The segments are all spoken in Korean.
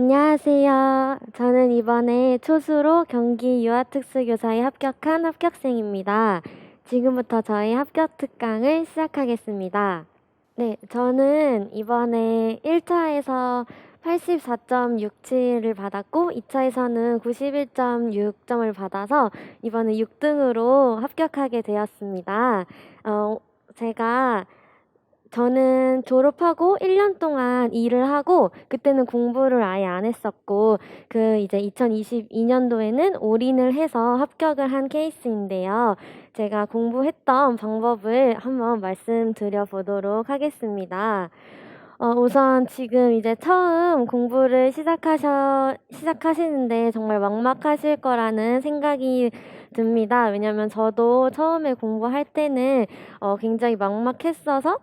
안녕하세요. 저는 이번에 초수로 경기 유아특수교사에 합격한 합격생입니다. 지금부터 저희 합격 특강을 시작하겠습니다. 네, 저는 이번에 1차에서 84.67을 받았고 2차에서는 91.6점을 받아서 이번에 6등으로 합격하게 되었습니다. 제가 저는 졸업하고 1년 동안 일을 하고 그때는 공부를 아예 안 했었고 이제 2022년도에는 올인을 해서 합격을 한 케이스인데요. 제가 공부했던 방법을 한번 말씀드려 보도록 하겠습니다. 우선 지금 이제 처음 공부를 시작하시는데 정말 막막하실 거라는 생각이 듭니다. 왜냐면 저도 처음에 공부할 때는 굉장히 막막했어서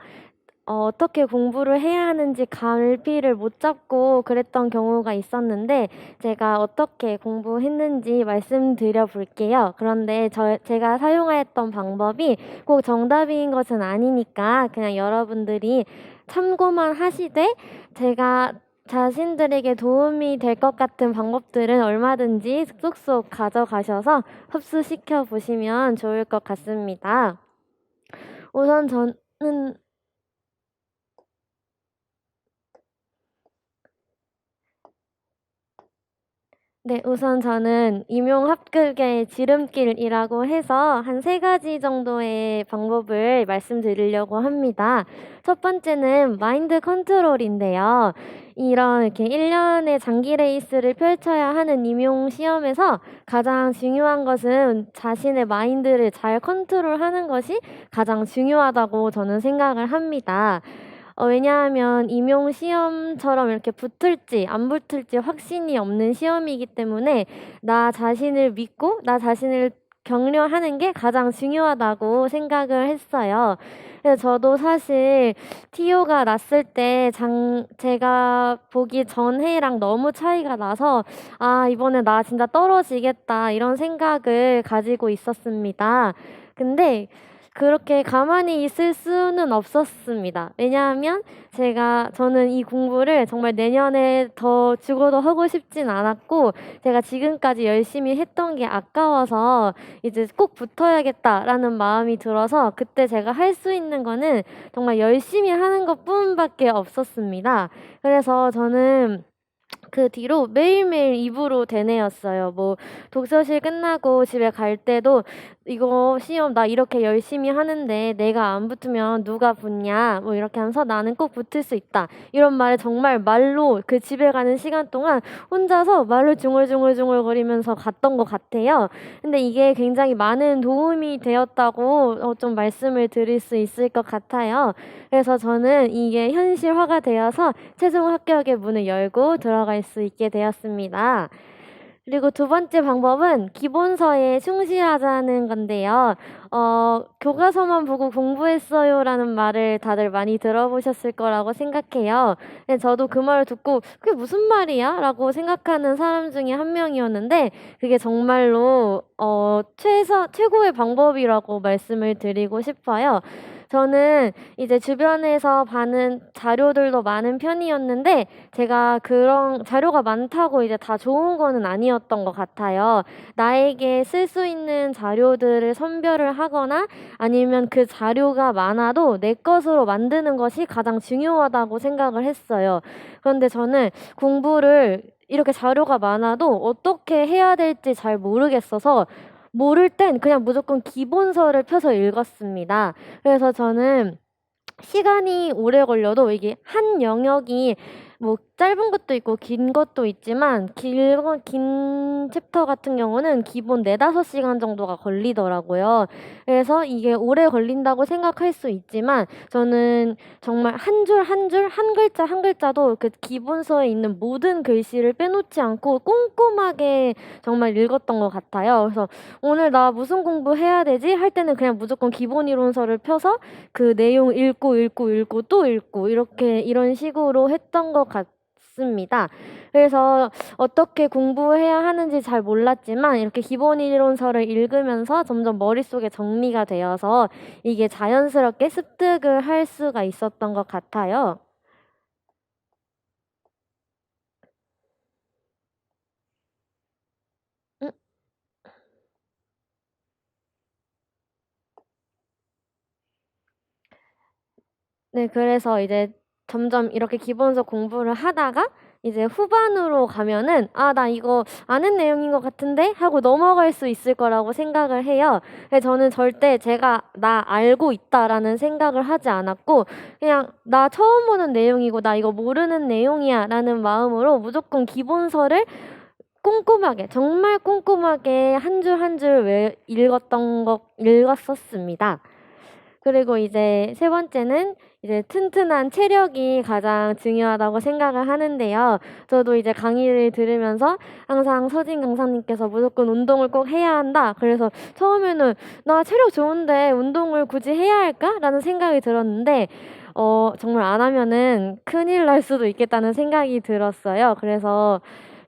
어떻게 공부를 해야 하는지 갈피를 못 잡고 그랬던 경우가 있었는데 제가 어떻게 공부했는지 말씀드려 볼게요. 그런데 제가 사용하였던 방법이 꼭 정답인 것은 아니니까 그냥 여러분들이 참고만 하시되 제가 자신들에게 도움이 될 것 같은 방법들은 얼마든지 쏙쏙 가져가셔서 흡수시켜 보시면 좋을 것 같습니다. 우선 저는 네, 우선 저는 임용 합격의 지름길이라고 해서 한 3가지 정도의 방법을 말씀드리려고 합니다. 첫 번째는 마인드 컨트롤인데요. 이렇게 1년의 장기 레이스를 펼쳐야 하는 임용 시험에서 가장 중요한 것은 자신의 마인드를 잘 컨트롤하는 것이 가장 중요하다고 저는 생각을 합니다. 왜냐하면 임용 시험처럼 이렇게 붙을지 안 붙을지 확신이 없는 시험이기 때문에 나 자신을 믿고 나 자신을 격려하는 게 가장 중요하다고 생각을 했어요. 그래서 저도 사실 TO가 났을 때 제가 보기 전 해랑 너무 차이가 나서 아, 이번에 나 진짜 떨어지겠다 이런 생각을 가지고 있었습니다. 근데 그렇게 가만히 있을 수는 없었습니다. 왜냐하면 저는 이 공부를 정말 내년에 더 죽어도 하고 싶진 않았고 제가 지금까지 열심히 했던 게 아까워서 이제 꼭 붙어야겠다라는 마음이 들어서 그때 제가 할 수 있는 거는 정말 열심히 하는 것뿐밖에 없었습니다. 그래서 저는 그 뒤로 매일매일 입으로 되뇌었어요. 뭐 독서실 끝나고 집에 갈 때도 "이거 시험 나 이렇게 열심히 하는데 내가 안 붙으면 누가 붙냐." 뭐 이렇게 하면서 "나는 꼭 붙을 수 있다." 이런 말을 정말 말로 그 집에 가는 시간 동안 혼자서 말을 중얼중얼중얼거리면서 갔던 것 같아요. 근데 이게 굉장히 많은 도움이 되었다고 좀 말씀을 드릴 수 있을 것 같아요. 그래서 저는 이게 현실화가 되어서 최종 합격의 문을 열고 들어갈 수 있게 되었습니다. 그리고 두 번째 방법은 기본서에 충실하자는 건데요. 교과서만 보고 공부했어요라는 말을 다들 많이 들어보셨을 거라고 생각해요. 근데 저도 그 말을 듣고 그게 무슨 말이야? 라고 생각하는 사람 중에 한 명이었는데 그게 정말로 최고의 방법이라고 말씀을 드리고 싶어요. 저는 이제 주변에서 봐는 자료들도 많은 편이었는데 제가 그런 자료가 많다고 이제 다 좋은 거는 아니었던 것 같아요. 나에게 쓸 수 있는 자료들을 선별을 하거나 아니면 그 자료가 많아도 내 것으로 만드는 것이 가장 중요하다고 생각을 했어요. 그런데 저는 공부를 이렇게 자료가 많아도 어떻게 해야 될지 잘 모르겠어서 모를 땐 그냥 무조건 기본서를 펴서 읽었습니다. 그래서 저는 시간이 오래 걸려도 이게 한 영역이 뭐 짧은 것도 있고 긴 것도 있지만 긴 챕터 같은 경우는 기본 4~5시간 정도가 걸리더라고요. 그래서 이게 오래 걸린다고 생각할 수 있지만 저는 정말 한 줄 한 줄, 한 글자 한 글자도 그 기본서에 있는 모든 글씨를 빼놓지 않고 꼼꼼하게 정말 읽었던 것 같아요. 그래서 '오늘 나 무슨 공부해야 되지?' 할 때는 그냥 무조건 기본 이론서를 펴서 그 내용 읽고 또 읽고 이런 식으로 했던 것 같습니다. 그래서 어떻게 공부해야 하는지 잘 몰랐지만 이렇게 기본 이론서를 읽으면서 점점 머릿속에 정리가 되어서 이게 자연스럽게 습득을 할 수가 있었던 것 같아요. 네, 그래서 이제 점점 이렇게 기본서 공부를 하다가 이제 후반으로 가면은 '아 나 이거 아는 내용인 것 같은데?' 하고 넘어갈 수 있을 거라고 생각을 해요. 근데 저는 절대 제가 '나 알고 있다.'라는 생각을 하지 않았고 그냥 '나 처음 보는 내용이고 나 이거 모르는 내용이야.'라는 마음으로 무조건 기본서를 꼼꼼하게 정말 꼼꼼하게 한 줄 한 줄 외 읽었었습니다. 그리고 이제 세 번째는 이제 튼튼한 체력이 가장 중요하다고 생각을 하는데요. 저도 이제 강의를 들으면서 항상 서진 강사님께서 "무조건 운동을 꼭 해야 한다." 그래서 처음에는 '나 체력 좋은데 운동을 굳이 해야 할까?'라는 생각이 들었는데 정말 안 하면은 큰일 날 수도 있겠다는 생각이 들었어요. 그래서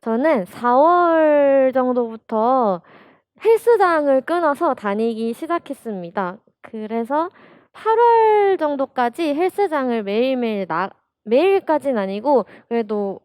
저는 4월 정도부터 헬스장을 끊어서 다니기 시작했습니다. 그래서 8월 정도까지 헬스장을 매일매일 매일까진 아니고 그래도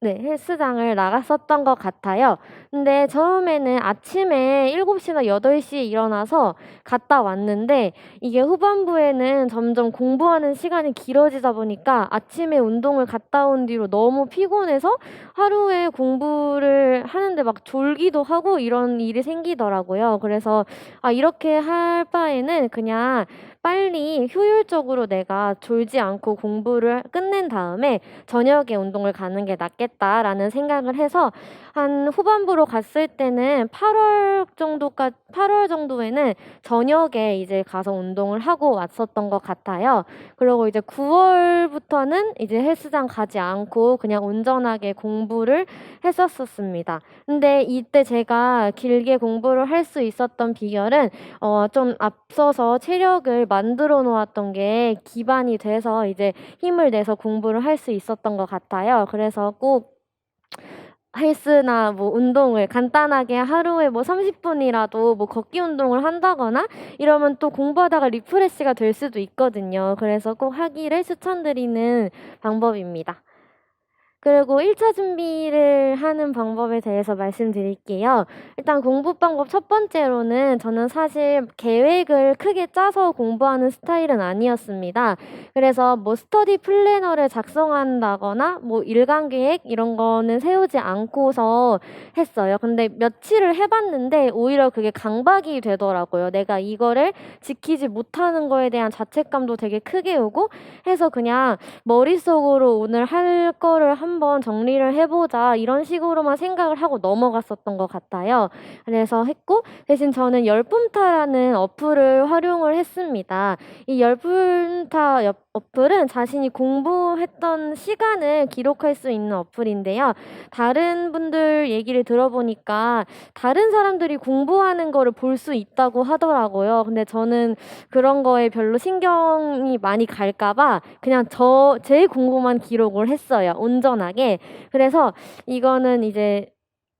네, 헬스장을 나갔었던 것 같아요. 근데 처음에는 아침에 7시나 8시에 일어나서 갔다 왔는데 이게 후반부에는 점점 공부하는 시간이 길어지다 보니까 아침에 운동을 갔다 온 뒤로 너무 피곤해서 하루에 공부를 하는데 막 졸기도 하고 이런 일이 생기더라고요. 그래서 '아 이렇게 할 바에는 그냥 빨리 효율적으로 내가 졸지 않고 공부를 끝낸 다음에 저녁에 운동을 가는 게 낫겠다'라는 생각을 해서 한 후반부로 갔을 때는 8월 정도에는 저녁에 이제 가서 운동을 하고 왔었던 것 같아요. 그리고 이제 9 월부터는 이제 헬스장 가지 않고 그냥 온전하게 공부를 했었었습니다. 근데 이때 제가 길게 공부를 할 수 있었던 비결은 좀 앞서서 체력을 만들어 놓았던 게 기반이 돼서 이제 힘을 내서 공부를 할 수 있었던 것 같아요. 그래서 꼭 헬스나 뭐 운동을 간단하게 하루에 뭐 30 분이라도 뭐 걷기 운동을 한다거나 이러면 또 공부하다가 리프레시가 될 수도 있거든요. 그래서 꼭 하기를 추천드리는 방법입니다. 그리고 1차 준비를 하는 방법에 대해서 말씀드릴게요. 일단 공부 방법 첫 번째로는 저는 사실 계획을 크게 짜서 공부하는 스타일은 아니었습니다. 그래서 뭐 스터디 플래너를 작성한다거나 뭐 일간 계획 이런 거는 세우지 않고서 했어요. 근데 며칠을 해 봤는데 오히려 그게 강박이 되더라고요. 내가 이거를 지키지 못하는 거에 대한 자책감도 되게 크게 오고 해서 그냥 머릿속으로 '오늘 할 거를 한번 정리를 해 보자.' 이런 식으로만 생각을 하고 넘어갔었던 것 같아요. 그래서 했고 대신 저는 열품타라는 어플을 활용을 했습니다. 이 열품타 어플은 자신이 공부했던 시간을 기록할 수 있는 어플인데요. 다른 분들 얘기를 들어보니까 다른 사람들이 공부하는 거를 볼 수 있다고 하더라고요. 근데 저는 그런 거에 별로 신경이 많이 갈까 봐 그냥 제 공부만 기록을 했어요, 온전하게. 그래서 이거는 이제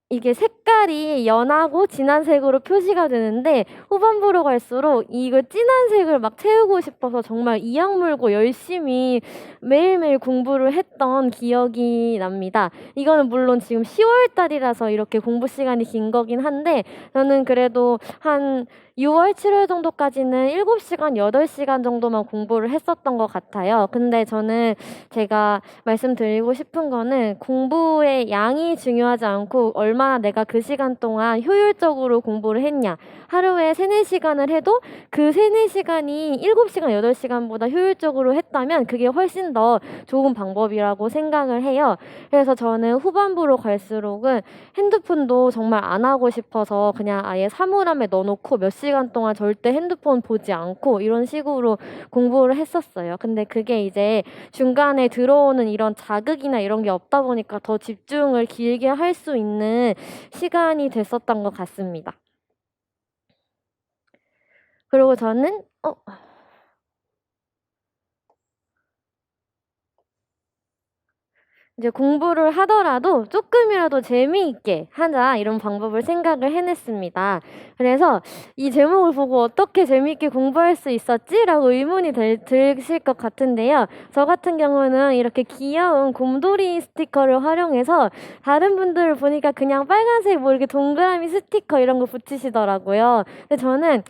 이게 색깔이 연하고 진한 색으로 표시가 되는데 후반부로 갈수록 이거 진한 색을 막 채우고 싶어서 정말 이악 물고 열심히 매일매일 공부를 했던 기억이 납니다. 이거는 물론 지금 10월 달이라서 이렇게 공부 시간이 긴 거긴 한데 저는 그래도 한 6 월, 7월 정도까지는 7시간, 8시간 정도만 공부를 했었던 것 같아요. 근데 저는 제가 말씀드리고 싶은 거는 공부의 양이 중요하지 않고 얼마나 내가 그 시간 동안 효율적으로 공부를 했냐. 하루에 3-4 시간을 해도 그 3-4 시간이 7시간, 8시간보다 효율적으로 했다면 그게 훨씬 더 좋은 방법이라고 생각을 해요. 그래서 저는 후반부로 갈수록은 핸드폰도 정말 안 하고 싶어서 그냥 아예 사물함에 넣어 놓고 몇 시간 동안 절대 핸드폰 보지 않고 이런 식으로 공부를 했었어요. 근데 그게 이제 중간에 들어오는 이런 자극이나 이런 게 없다 보니까 더 집중을 길게 할 수 있는 시간이 됐었던 것 같습니다. 그리고 저는 이제 공부를 하더라도 쪼끔이라도 재미있게 하자 이런 방법을 생각을 해냈습니다. 그래서 이 제목을 보고 '어떻게 재미있게 공부할 수 있었지?'라고 의문이 드실 것 같은데요. 저 같은 경우는 이렇게 귀여운 곰돌이 스티커를 활용해서 다른 분들을 보니까 그냥 빨간색 뭐 이렇게 동그라미 스티커 이런 거 붙이시더라고요. 근데 저는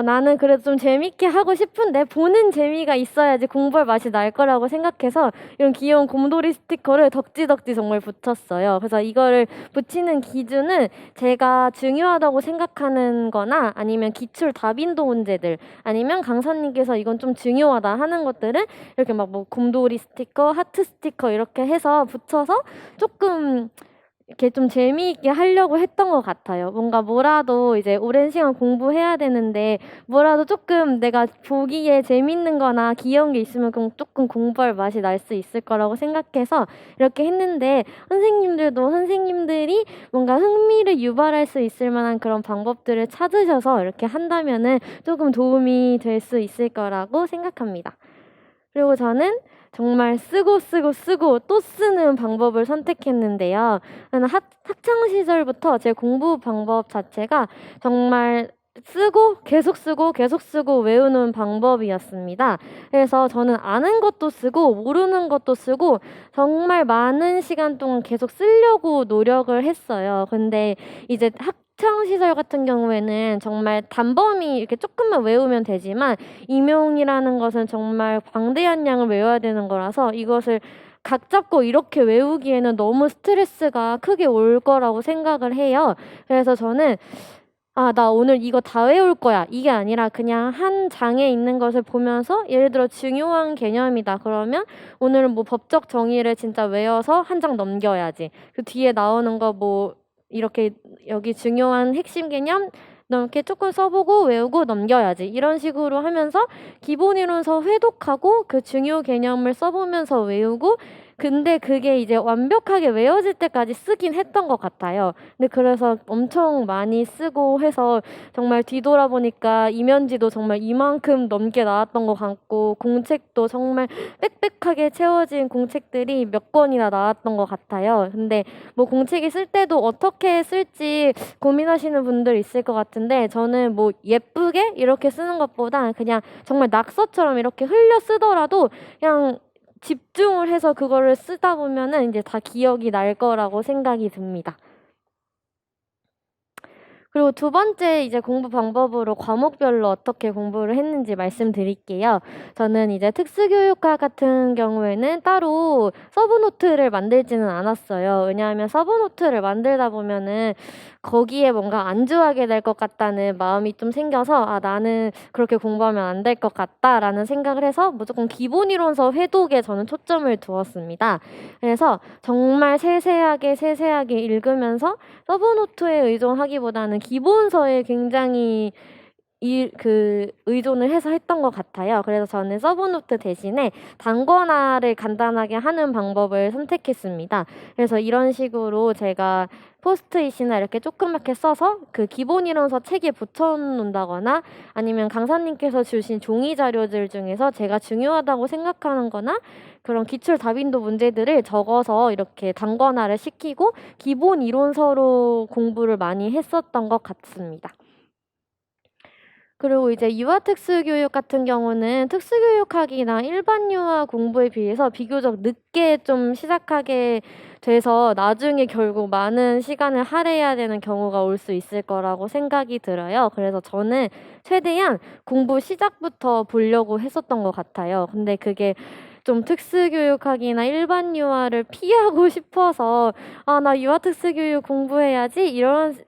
나는 그래도 좀 재밌게 하고 싶은데 보는 재미가 있어야지 공부할 맛이 날 거라고 생각해서 이런 귀여운 곰돌이 스티커를 덕지덕지 정말 붙였어요. 그래서 이거를 붙이는 기준은 제가 중요하다고 생각하는 거나 아니면 기출 다빈도 문제들 아니면 강사님께서 이건 좀 중요하다 하는 것들은 이렇게 막 뭐 곰돌이 스티커, 하트 스티커 이렇게 해서 붙여서 조금 이렇게 좀 재미있게 하려고 했던 것 같아요. 뭔가 뭐라도 이제 오랜 시간 공부해야 되는데 뭐라도 조금 내가 보기에 재밌는 거나 귀여운 게 있으면 조금 공부할 맛이 날 수 있을 거라고 생각해서 이렇게 했는데 선생님들도 선생님들이 뭔가 흥미를 유발할 수 있을 만한 그런 방법들을 찾으셔서 이렇게 한다면은 조금 도움이 될 수 있을 거라고 생각합니다. 그리고 저는 정말 쓰고 또 쓰는 방법을 선택했는데요. 저는 학창 시절부터 제 공부 방법 자체가 정말 계속 쓰고 외우는 방법이었습니다. 그래서 저는 아는 것도 쓰고 모르는 것도 쓰고 정말 많은 시간 동안 계속 쓰려고 노력을 했어요. 근데 이제 학창 시절 같은 경우에는 정말 단범위 이렇게 조금만 외우면 되지만 임용이라는 것은 정말 방대한 양을 외워야 되는 거라서 이것을 각 잡고 이렇게 외우기에는 너무 스트레스가 크게 올 거라고 생각을 해요. 그래서 저는 나 오늘 이거 다 외울 거야. 이게 아니라 그냥 한 장에 있는 것을 보면서 예를 들어 중요한 개념이다. 그러면 오늘은 뭐 법적 정의를 진짜 외워서 한 장 넘겨야지. 그 뒤에 나오는 거 뭐 이렇게 여기 중요한 핵심 개념 이렇게 조금 써보고 외우고 넘겨야지. 이런 식으로 하면서 기본 이론서 회독하고 그 중요 개념을 써보면서 외우고 근데 그게 이제 완벽하게 외워질 때까지 쓰긴 했던 것 같아요. 근데 그래서 엄청 많이 쓰고 해서 정말 뒤돌아보니까 이면지도 정말 이만큼 넘게 나왔던 것 같고 공책도 정말 빽빽하게 채워진 공책들이 몇 권이나 나왔던 것 같아요. 근데 뭐 공책이 쓸 때도 어떻게 쓸지 고민하시는 분들 있을 것 같은데 저는 뭐 예쁘게 이렇게 쓰는 것보다 그냥 정말 낙서처럼 이렇게 흘려 쓰더라도 그냥 집중을 해서 그거를 쓰다 보면은 이제 다 기억이 날 거라고 생각이 듭니다. 그리고 두 번째 이제 공부 방법으로 과목별로 어떻게 공부를 했는지 말씀드릴게요. 저는 이제 특수교육과 같은 경우에는 따로 서브노트를 만들지는 않았어요. 왜냐하면 서브노트를 만들다 보면은 거기에 뭔가 안주하게 될 것 같다는 마음이 좀 생겨서 나는 그렇게 공부하면 안 될 것 같다라는 생각을 해서 무조건 기본 이론서 회독에 저는 초점을 두었습니다. 그래서 정말 세세하게 읽으면서 서브노트에 의존하기보다는 기본서에 굉장히 의존을 해서 했던 것 같아요. 그래서 저는 서브노트 대신에 단권화를 간단하게 하는 방법을 선택했습니다. 그래서 이런 식으로 제가 포스트잇이나 이렇게 조그맣게 써서 그 기본 이론서 책에 붙여 놓는다거나 아니면 강사님께서 주신 종이 자료들 중에서 제가 중요하다고 생각하는 거나 그런 기출 다빈도 문제들을 적어서 이렇게 단권화를 시키고 기본 이론서로 공부를 많이 했었던 것 같습니다. 그리고 이제 유아특수교육 같은 경우는 특수교육학이나 일반 유아 공부에 비해서 비교적 늦게 좀 시작하게 돼서 나중에 결국 많은 시간을 할애해야 되는 경우가 올 수 있을 거라고 생각이 들어요. 그래서 저는 최대한 공부 시작부터 보려고 했었던 것 같아요. 근데 그게 좀 특수교육학이나 일반 유아를 피하고 싶어서 나 유아 특수교육 공부해야지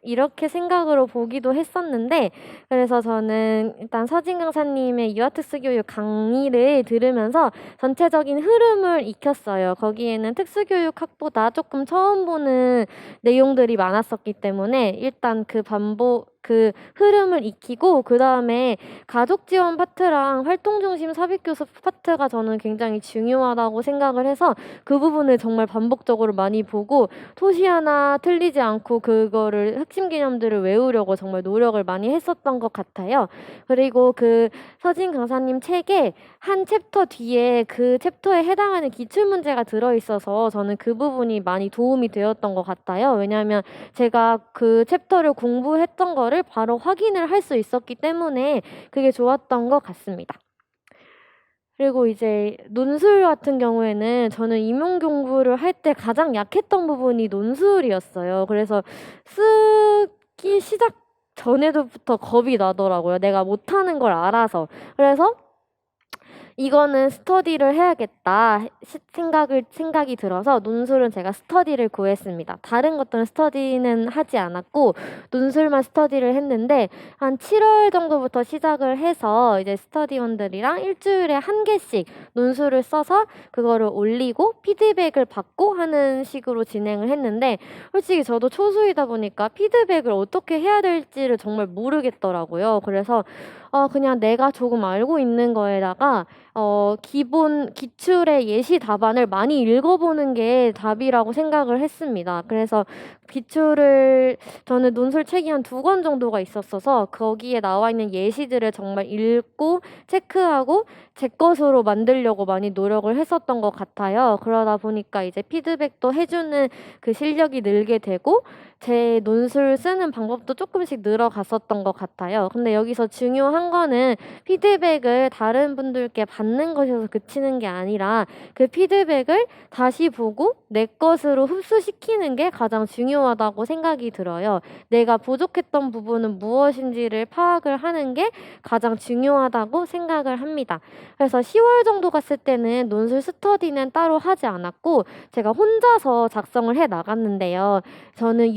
이렇게 생각으로 보기도 했었는데 그래서 저는 일단 서진 강사님의 유아 특수교육 강의를 들으면서 전체적인 흐름을 익혔어요. 거기에는 특수교육학보다 조금 처음 보는 내용들이 많았었기 때문에 일단 그 흐름을 익히고 그다음에 가족 지원 파트랑 활동 중심 삽입 교습 파트가 저는 굉장히 중요하다고 생각을 해서 그 부분을 정말 반복적으로 많이 보고 토시 하나 틀리지 않고 그거를 핵심 개념들을 외우려고 정말 노력을 많이 했었던 것 같아요. 그리고 그 서진 강사님 책에 한 챕터 뒤에 그 챕터에 해당하는 기출 문제가 들어 있어서 저는 그 부분이 많이 도움이 되었던 것 같아요. 왜냐하면 제가 그 챕터를 공부했던 거를 바로 확인을 할 수 있었기 때문에 그게 좋았던 것 같습니다. 그리고 이제 논술 같은 경우에는 저는 임용 공부를 할 때 가장 약했던 부분이 논술이었어요. 그래서 쓰기 시작 전에부터 겁이 나더라고요, 내가 못하는 걸 알아서. 그래서 '이거는 스터디를 해야겠다.' 생각이 들어서 논술은 제가 스터디를 구했습니다. 다른 것들은 스터디는 하지 않았고 논술만 스터디를 했는데 한 7월 정도부터 시작을 해서 이제 스터디원들이랑 일 주일에 한 개씩 논술을 써서 그거를 올리고 피드백을 받고 하는 식으로 진행을 했는데, 솔직히 저도 초수이다 보니까 피드백을 어떻게 해야 될지를 정말 모르겠더라고요. 그래서 그냥 내가 조금 알고 있는 거에다가 기본 기출의 예시 답안을 많이 읽어보는 게 답이라고 생각을 했습니다. 그래서 기출을 저는 논술 책이 한 2권 정도가 있었어서 거기에 나와 있는 예시들을 정말 읽고 체크하고 제 것으로 만들려고 많이 노력을 했었던 것 같아요. 그러다 보니까 이제 피드백도 해주는 그 실력이 늘게 되고 제 논술 쓰는 방법도 조금씩 늘어갔었던 것 같아요. 근데 여기서 중요한 거는 피드백을 다른 분들께 받는 것에서 그치는 게 아니라 그 피드백을 다시 보고 내 것으로 흡수시키는 게 가장 중요하다고 생각이 들어요. 내가 부족했던 부분은 무엇인지를 파악을 하는 게 가장 중요하다고 생각을 합니다. 그래서 10월 정도 갔을 때는 논술 스터디는 따로 하지 않았고 제가 혼자서 작성을 해 나갔는데요. 저는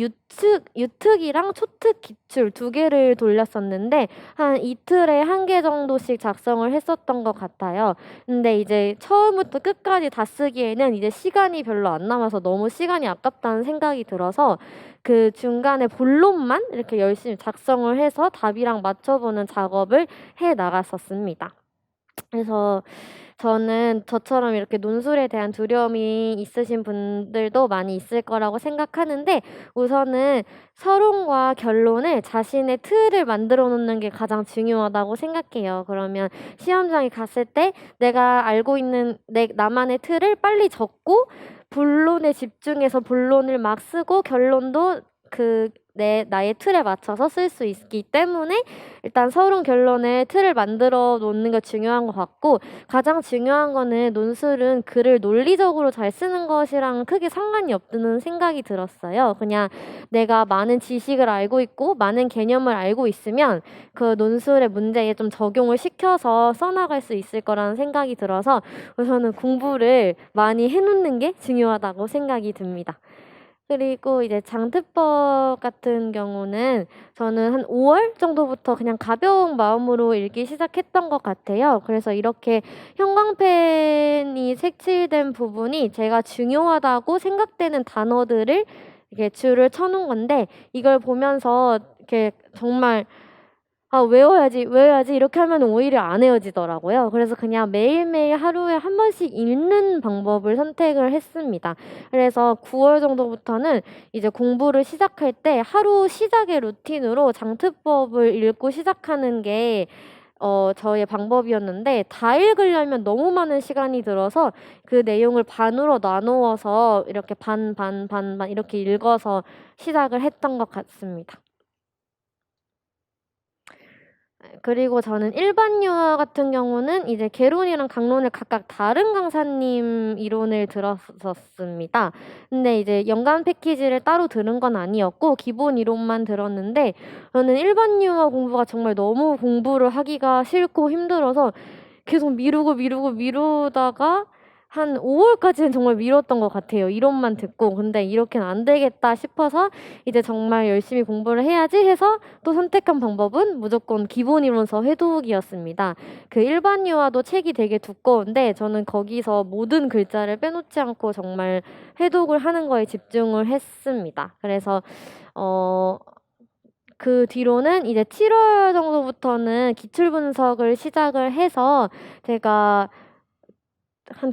유특이랑 초특 기출 2개를 돌렸었는데 한 이틀에 1개 정도씩 작성을 했었던 것 같아요. 근데 이제 처음부터 끝까지 다 쓰기에는 이제 시간이 별로 안 남아서 너무 시간이 아깝다는 생각이 들어서 그 중간에 본론만 이렇게 열심히 작성을 해서 답이랑 맞춰보는 작업을 해 나갔었습니다. 그래서 저는 저처럼 이렇게 논술에 대한 두려움이 있으신 분들도 많이 있을 거라고 생각하는데, 우선은 서론과 결론을 자신의 틀을 만들어 놓는 게 가장 중요하다고 생각해요. 그러면 시험장에 갔을 때 내가 알고 있는 나만의 틀을 빨리 적고 본론에 집중해서 본론을 막 쓰고 결론도 나의 틀에 맞춰서 쓸 수 있기 때문에 일단 서론 결론에 틀을 만들어 놓는 게 중요한 것 같고, 가장 중요한 거는 논술은 글을 논리적으로 잘 쓰는 것이랑 크게 상관이 없다는 생각이 들었어요. 그냥 내가 많은 지식을 알고 있고 많은 개념을 알고 있으면 그 논술의 문제에 좀 적용을 시켜서 써나갈 수 있을 거라는 생각이 들어서 우선은 공부를 많이 해놓는 게 중요하다고 생각이 듭니다. 그리고 이제 장트법 같은 경우는 저는 한 5월 정도부터 그냥 가벼운 마음으로 읽기 시작했던 것 같아요. 그래서 이렇게 형광펜이 색칠된 부분이 제가 중요하다고 생각되는 단어들을 이렇게 줄을 쳐 놓은 건데, 이걸 보면서 이렇게 정말 '아 외워야지, 외워야지.' 이렇게 하면 오히려 안 외워지더라고요. 그래서 그냥 매일매일 하루에 한 번씩 읽는 방법을 선택을 했습니다. 그래서 9월 정도부터는 이제 공부를 시작할 때 하루 시작의 루틴으로 장트법을 읽고 시작하는 게 저의 방법이었는데, 다 읽으려면 너무 많은 시간이 들어서 그 내용을 반으로 나누어서 이렇게 반 이렇게 읽어서 시작을 했던 것 같습니다. 그리고 저는 일반 유아 같은 경우는 이제 개론이랑 강론을 각각 다른 강사님 이론을 들었었습니다. 근데 이제 연간 패키지를 따로 들은 건 아니었고 기본 이론만 들었는데, 저는 일반 유아 공부가 정말 너무 공부를 하기가 싫고 힘들어서 계속 미루다가 한 5월까지는 정말 미뤘던 것 같아요, 이론만 듣고. 근데 이렇게는 안 되겠다 싶어서 이제 정말 열심히 공부를 해야지 해서 또 선택한 방법은 무조건 기본 이론서 회독이었습니다. 그 일반 유아도 책이 되게 두꺼운데 저는 거기서 모든 글자를 빼놓지 않고 정말 회독을 하는 거에 집중을 했습니다. 그래서 그 뒤로는 이제 7월 정도부터는 기출 분석을 시작을 해서 제가 한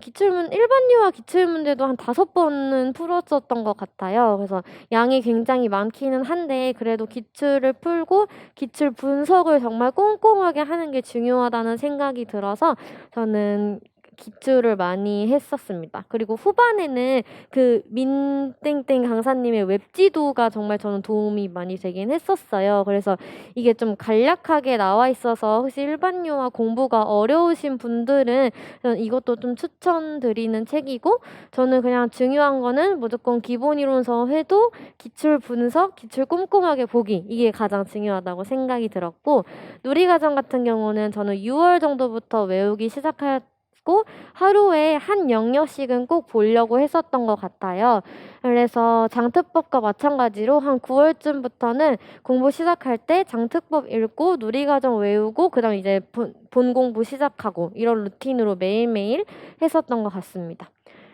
일반 유아 기출 문제도 한 5번은 풀었었던 것 같아요. 그래서 양이 굉장히 많기는 한데 그래도 기출을 풀고 기출 분석을 정말 꼼꼼하게 하는 게 중요하다는 생각이 들어서 저는 기출을 많이 했었습니다. 그리고 후반에는 그 민땡땡 강사님의 웹지도가 정말 저는 도움이 많이 되긴 했었어요. 그래서 이게 좀 간략하게 나와 있어서 혹시 일반유아 공부가 어려우신 분들은 이것도 좀 추천드리는 책이고, 저는 그냥 중요한 거는 무조건 기본 이론서 해도 기출 분석, 기출 꼼꼼하게 보기, 이게 가장 중요하다고 생각이 들었고, 누리과정 같은 경우는 저는 6월 정도부터 외우기 시작하고 하루에 한 영역씩은 꼭 보려고 했었던 것 같아요. 그래서 장특법과 마찬가지로 한 9월쯤부터는 공부 시작할 때 장특법 읽고 누리과정 외우고 그다음 이제 본 공부 시작하고, 이런 루틴으로 매일매일 했었던 것 같습니다.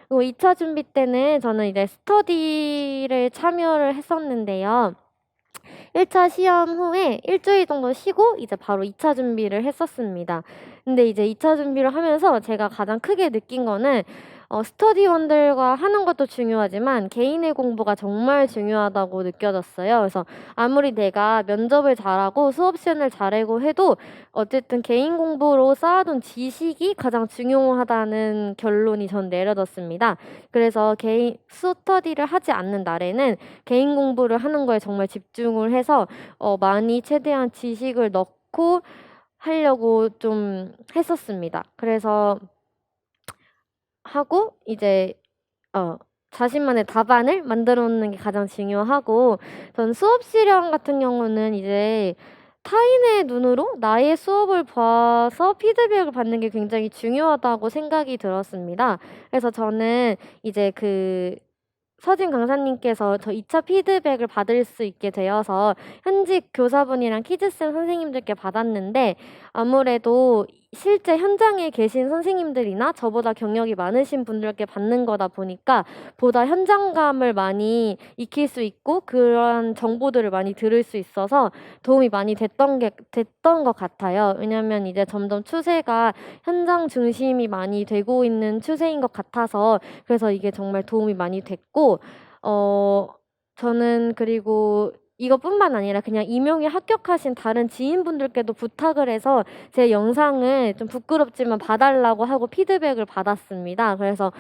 그리고 2차 준비 때는 저는 이제 스터디를 참여를 했었는데요. 1차 시험 후에 일주일 정도 쉬고 이제 바로 2차 준비를 했었습니다. 근데 이제 2차 준비를 하면서 제가 가장 크게 느낀 거는 스터디원들과 하는 것도 중요하지만 개인의 공부가 정말 중요하다고 느껴졌어요. 그래서 아무리 내가 면접을 잘하고 수업 시간을 잘하고 해도 어쨌든 개인 공부로 쌓아둔 지식이 가장 중요하다는 결론이 전 내려졌습니다. 그래서 개인 스터디를 하지 않는 날에는 개인 공부를 하는 거에 정말 집중을 해서 많이 최대한 지식을 넣고 하려고 좀 했었습니다. 그래서 하고 이제 자신만의 답안을 만들어 놓는 게 가장 중요하고, 전 수업 실험 같은 경우는 이제 타인의 눈으로 나의 수업을 봐서 피드백을 받는 게 굉장히 중요하다고 생각이 들었습니다. 그래서 저는 이제 서진 강사님께서 저 2차 피드백을 받을 수 있게 되어서 현직 교사분이랑 키즈쌤 선생님들께 받았는데, 아무래도 실제 현장에 계신 선생님들이나 저보다 경력이 많으신 분들께 받는 거다 보니까 보다 현장감을 많이 익힐 수 있고 그런 정보들을 많이 들을 수 있어서 도움이 많이 됐던 것 같아요. 왜냐면 이제 점점 추세가 현장 중심이 많이 되고 있는 추세인 것 같아서, 그래서 이게 정말 도움이 많이 됐고, 저는 그리고 이것뿐만 아니라 그냥 임용에 합격하신 다른 지인분들께도 부탁을 해서 제 영상을 좀 부끄럽지만 봐달라고 하고 피드백을 받았습니다. 그래서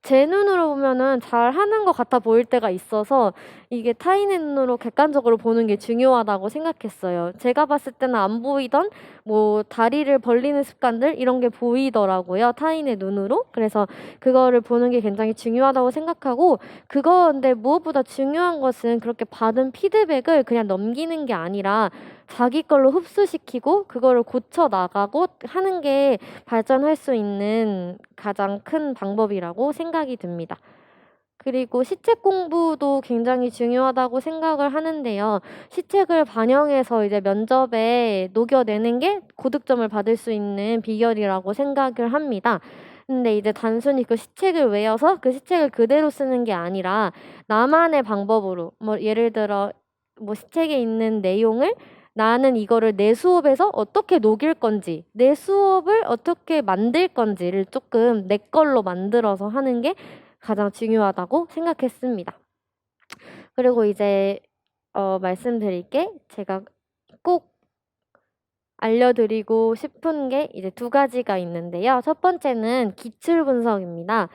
제 눈으로 보면은 잘하는 것 같아 보일 때가 있어서 이게 타인의 눈으로 객관적으로 보는 게 중요하다고 생각했어요. 제가 봤을 때는 안 보이던 뭐 다리를 벌리는 습관들, 이런 게 보이더라고요, 타인의 눈으로. 그래서 그거를 보는 게 굉장히 중요하다고 생각하고, 근데 무엇보다 중요한 것은 그렇게 받은 피드백을 그냥 넘기는 게 아니라 자기 걸로 흡수시키고 그거를 고쳐 나가고 하는 게 발전할 수 있는 가장 큰 방법이라고 생각이 듭니다. 그리고 시책 공부도 굉장히 중요하다고 생각을 하는데요. 시책을 반영해서 이제 면접에 녹여내는 게 고득점을 받을 수 있는 비결이라고 생각을 합니다. 근데 이제 단순히 그 시책을 외워서 그 시책을 그대로 쓰는 게 아니라 나만의 방법으로, 뭐 예를 들어 뭐 시책에 있는 내용을 나는 이거를 내 수업에서 어떻게 녹일 건지, 내 수업을 어떻게 만들 건지를 조금 내 걸로 만들어서 하는 게 가장 중요하다고 생각했습니다. 그리고 이제 말씀드릴 게, 제가 꼭 알려드리고 싶은 게 이제 2가지가 있는데요. 첫 번째는 기출 분석입니다.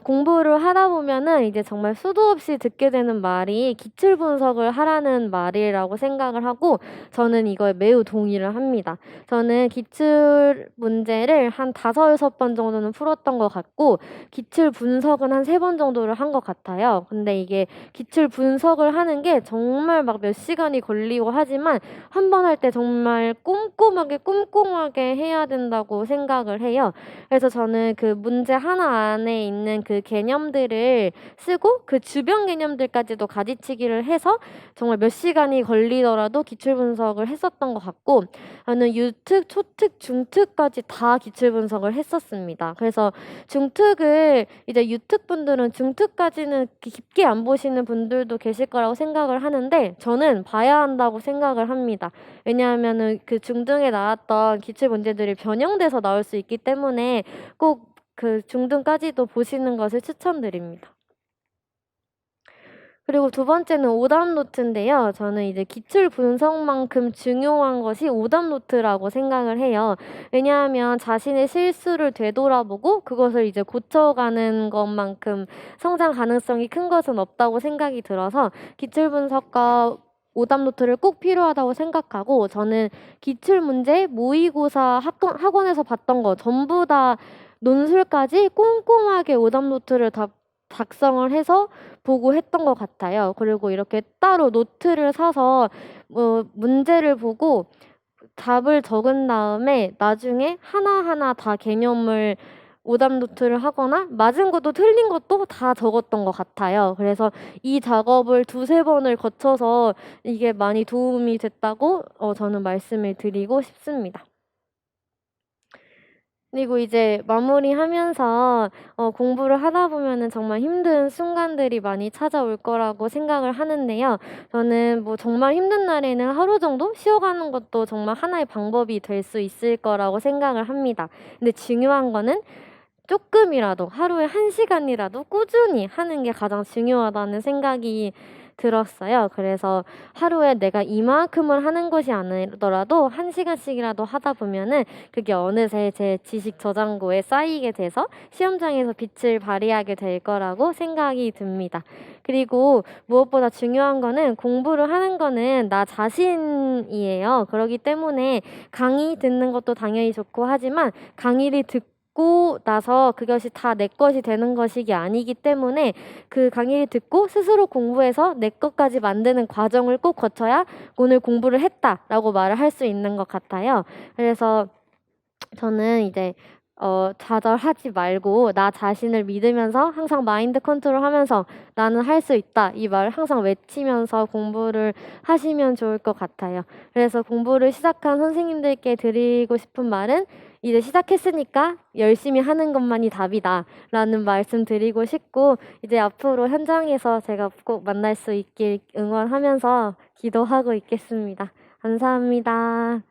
공부를 하다 보면은 이제 정말 수도 없이 듣게 되는 말이 기출 분석을 하라는 말이라고 생각을 하고, 저는 이거에 매우 동의를 합니다. 저는 기출 문제를 한 5, 6번 정도는 풀었던 것 같고, 기출 분석은 한 3번 정도를 한 것 같아요. 근데 이게 기출 분석을 하는 게 정말 막 몇 시간이 걸리고 하지만 한 번 할 때 정말 꼼꼼하게 해야 된다고 생각을 해요. 그래서 저는 그 문제 하나 안에 있는 그 개념들을 쓰고 그 주변 개념들까지도 가지치기를 해서 정말 몇 시간이 걸리더라도 기출 분석을 했었던 것 같고, 저는 유특, 초특, 중특까지 다 기출 분석을 했었습니다. 그래서 중특을 이제 유특 분들은 중특까지는 깊게 안 보시는 분들도 계실 거라고 생각을 하는데, 저는 봐야 한다고 생각을 합니다. 왜냐하면은 그 중등에 나왔던 기출 문제들이 변형돼서 나올 수 있기 때문에 꼭 그 중등까지도 보시는 것을 추천드립니다. 그리고 두 번째는 오답 노트인데요. 저는 이제 기출 분석만큼 중요한 것이 오답 노트라고 생각을 해요. 왜냐하면 자신의 실수를 되돌아보고 그것을 이제 고쳐가는 것만큼 성장 가능성이 큰 것은 없다고 생각이 들어서 기출 분석과 오답 노트를 꼭 필요하다고 생각하고, 저는 기출 문제, 모의고사 학원에서 봤던 거 전부 다 논술까지 꼼꼼하게 오답 노트를 다 작성을 해서 보고 했던 것 같아요. 그리고 이렇게 따로 노트를 사서 문제를 보고 답을 적은 다음에 나중에 하나하나 다 개념을 오답 노트를 하거나 맞은 것도 틀린 것도 다 적었던 것 같아요. 그래서 이 작업을 두세 번을 거쳐서 이게 많이 도움이 됐다고 저는 말씀을 드리고 싶습니다. 그리고 이제 마무리하면서 공부를 하다 보면은 정말 힘든 순간들이 많이 찾아올 거라고 생각을 하는데요. 저는 뭐 정말 힘든 날에는 하루 정도 쉬어가는 것도 정말 하나의 방법이 될 수 있을 거라고 생각을 합니다. 근데 중요한 거는 쪼끔이라도 하루에 1시간이라도 꾸준히 하는 게 가장 중요하다는 생각이 들었어요. 그래서 하루에 내가 이만큼을 하는 것이 아니더라도 1시간씩이라도 하다 보면은 그게 어느새 제 지식 저장고에 쌓이게 돼서 시험장에서 빛을 발휘하게 될 거라고 생각이 듭니다. 그리고 무엇보다 중요한 거는 공부를 하는 거는 나 자신이에요. 그러기 때문에 강의 듣는 것도 당연히 좋고 하지만 강의를 듣고 나서 그것이 다 내 것이 되는 것이 아니기 때문에 그 강의를 듣고 스스로 공부해서 내 것까지 만드는 과정을 꼭 거쳐야 '오늘 공부를 했다.'라고 말을 할 수 있는 것 같아요. 그래서 저는 이제 좌절하지 말고 나 자신을 믿으면서 항상 마인드 컨트롤하면서 '나는 할 수 있다.' 이 말을 항상 외치면서 공부를 하시면 좋을 것 같아요. 그래서 공부를 시작한 선생님들께 드리고 싶은 말은 "이제 시작했으니까 열심히 하는 것만이 답이다."라는 말씀 드리고 싶고, 이제 앞으로 현장에서 제가 꼭 만날 수 있길 응원하면서 기도하고 있겠습니다. 감사합니다.